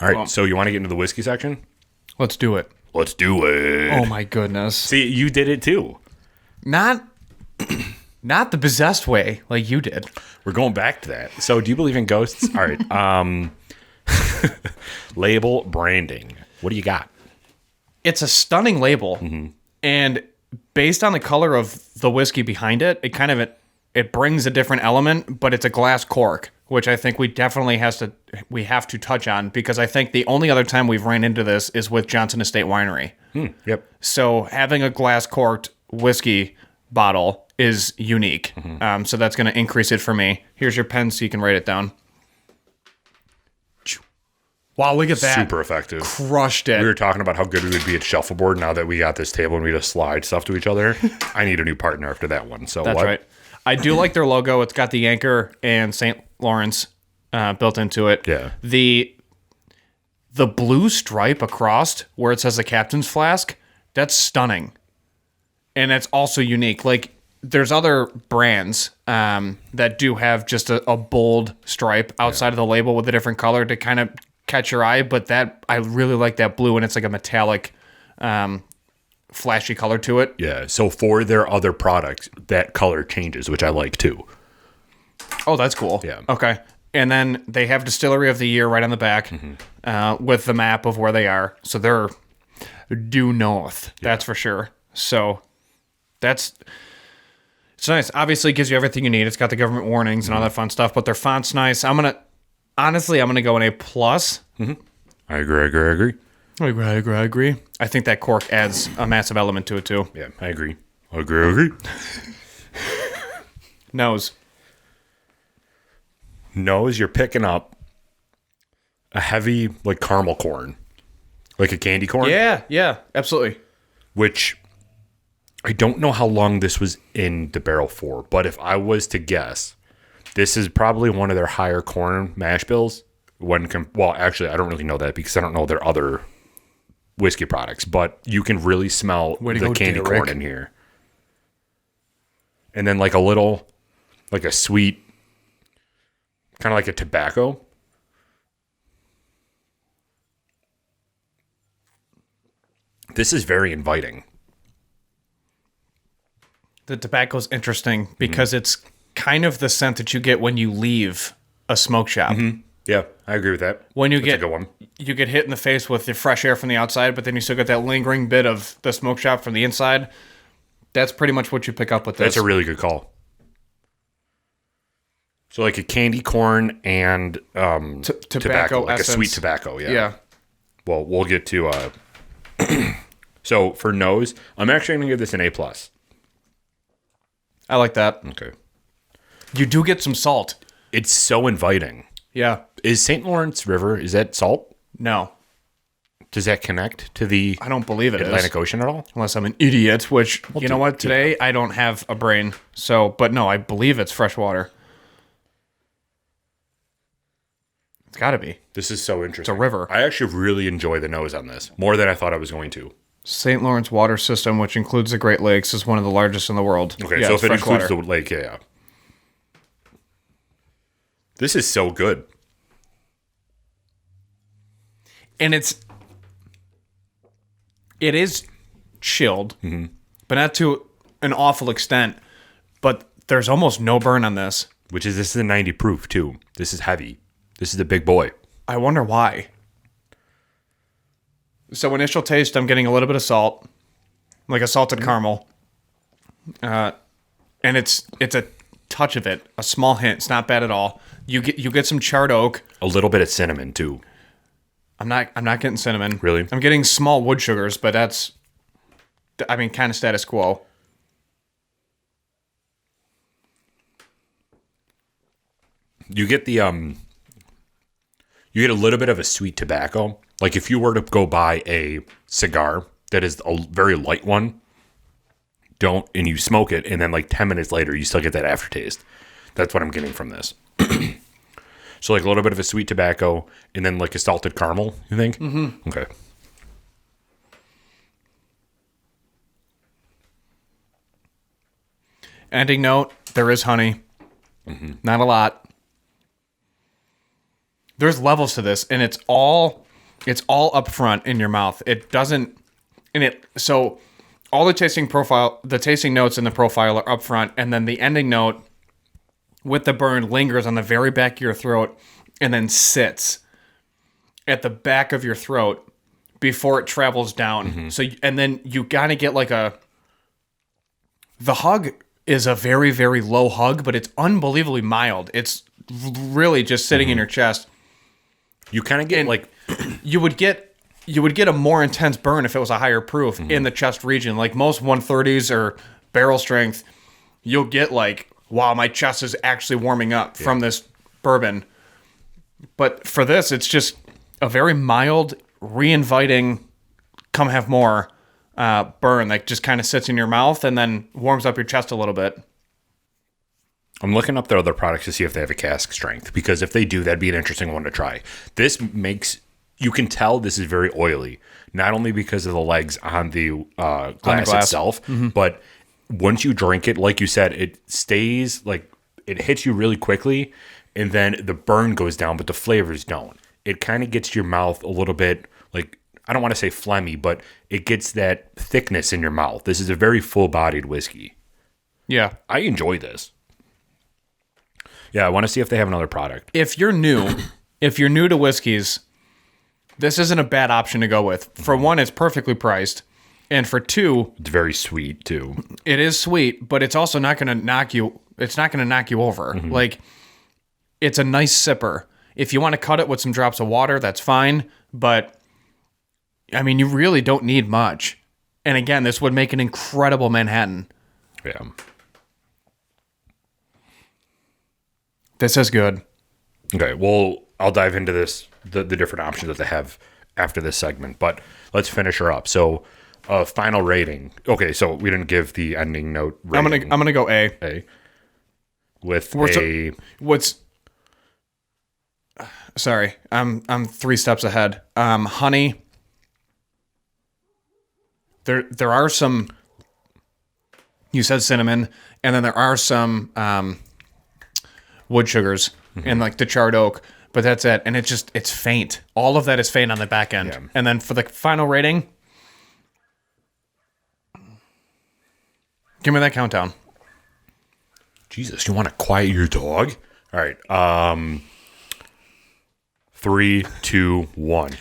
All right, so you want to get into the whiskey section? Let's do it. Let's do it. Oh my goodness. See, you did it too. Not the possessed way like you did. We're going back to that. So do you believe in ghosts? All right. Label branding. What do you got? It's a stunning label. And based on the color of the whiskey behind it, it brings a different element, but it's a glass cork, which I think we definitely have to touch on, because I think the only other time we've ran into this is with Johnson Estate Winery. Yep. So having a glass corked whiskey bottle is unique. So that's going to increase it for me. Here's your pen so you can write it down. Wow, look at that. Super effective. Crushed it. We were talking about how good we would be at shuffleboard now that we got this table and we just slide stuff to each other. I need a new partner after that one. So That's right. I do like their logo. It's got the anchor and St. Lawrence built into it. Yeah. The blue stripe across where it says the captain's flask, that's stunning. And it's also unique. Like, there's other brands that do have just a bold stripe outside of the label with a different color to kind of catch your eye, but I really like that blue, and it's like a metallic flashy color to it. Yeah, so for their other products, that color changes, which I like too. Oh, that's cool. Yeah. Okay. And then they have Distillery of the Year right on the back with the map of where they are. So they're due north, that's for sure. So it's nice. Obviously, it gives you everything you need. It's got the government warnings and all that fun stuff, but their font's nice. I'm going to go in A+. I agree. I agree. I think that cork adds a massive element to it, too. Yeah, I agree. Agree. Nose, you're picking up a heavy, like, caramel corn. Like a candy corn? Yeah, absolutely. Which I don't know how long this was in the barrel for, but if I was to guess, this is probably one of their higher corn mash bills. Well, actually, I don't really know that because I don't know their other whiskey products, but you can really smell the candy corn in here. And then like a sweet, kind of like a tobacco. This is very inviting. The tobacco's interesting because it's kind of the scent that you get when you leave a smoke shop. Yeah, I agree with that. When you That's a good one. You get hit in the face with the fresh air from the outside, but then you still get that lingering bit of the smoke shop from the inside. That's pretty much what you pick up with this. That's a really good call. So like a candy corn and tobacco, like essence. a sweet tobacco. Yeah. Well, we'll get to. So for nose, I'm actually going to give this an A+. I like that. Okay. You do get some salt. It's so inviting. Yeah. Is St. Lawrence River, is that salt? No. Does that connect to the I don't believe it Atlantic Ocean at all? Unless I'm an idiot, which, you know what, today I don't have a brain. So, but no, I believe it's fresh water. It's got to be. This is so interesting. It's a river. I actually really enjoy the nose on this, more than I thought I was going to. St. Lawrence water system, which includes the Great Lakes, is one of the largest in the world. Okay, yeah, so if it includes water. the lake, yeah. This is so good. And it is chilled, but not to an awful extent. But there's almost no burn on this. This is a 90 proof too. This is heavy. This is a big boy. I wonder why. So initial taste, I'm getting a little bit of salt, like a salted caramel. And it's a touch of it, a small hint. It's not bad at all. You get some charred oak. A little bit of cinnamon too. I'm not getting cinnamon. Really? I'm getting small wood sugars, but that's, kind of status quo. You get the you get a little bit of a sweet tobacco. Like if you were to go buy a cigar that is a very light one, and you smoke it, and then like 10 minutes later you still get that aftertaste. That's what I'm getting from this. So like a little bit of a sweet tobacco, and then like a salted caramel, you think? Mm-hmm. Okay. Ending note, there is honey. Not a lot. There's levels to this, and it's all It's all up front in your mouth. It doesn't, so all the tasting notes in the profile are up front, and then the ending note with the burn lingers on the very back of your throat and then sits at the back of your throat before it travels down. So, and then you gotta get like the hug is a very, very low hug, but it's unbelievably mild. It's really just sitting in your chest. You kind of get like you would get a more intense burn if it was a higher proof in the chest region. Like most 130s or barrel strength, you'll get like, wow, my chest is actually warming up from this bourbon. But for this, it's just a very mild, re-inviting, come have more burn that just kind of sits in your mouth and then warms up your chest a little bit. I'm looking up their other products to see if they have a cask strength, because if they do, that'd be an interesting one to try. This makes, you can tell this is very oily, not only because of the legs on the glass itself, but once you drink it, like you said, it stays, like, it hits you really quickly, and then the burn goes down, but the flavors don't. It kind of gets your mouth a little bit, like, I don't want to say phlegmy, but it gets that thickness in your mouth. This is a very full-bodied whiskey. Yeah. I enjoy this. Yeah, I want to see if they have another product. If you're new to whiskeys, this isn't a bad option to go with. For one, it's perfectly priced. And for two, It's very sweet, too. it is sweet, but it's also not going to knock you over. Like, it's a nice sipper. If you want to cut it with some drops of water, that's fine. But, I mean, you really don't need much. And again, this would make an incredible Manhattan. Yeah. This is good. Okay, well, I'll dive into this, the different options that they have after this segment, but let's finish her up. So, final rating. Okay, so we didn't give the ending note rating. I'm gonna go A. A. With Sorry, I'm 3 steps ahead. Honey. There are some. You said cinnamon, and then there are some wood sugars and like the charred oak, but that's it. And it's faint. All of that is faint on the back end. Yeah. And then for the final rating, give me that countdown. Jesus, you want to quiet your dog? All right. 3, 2, 1.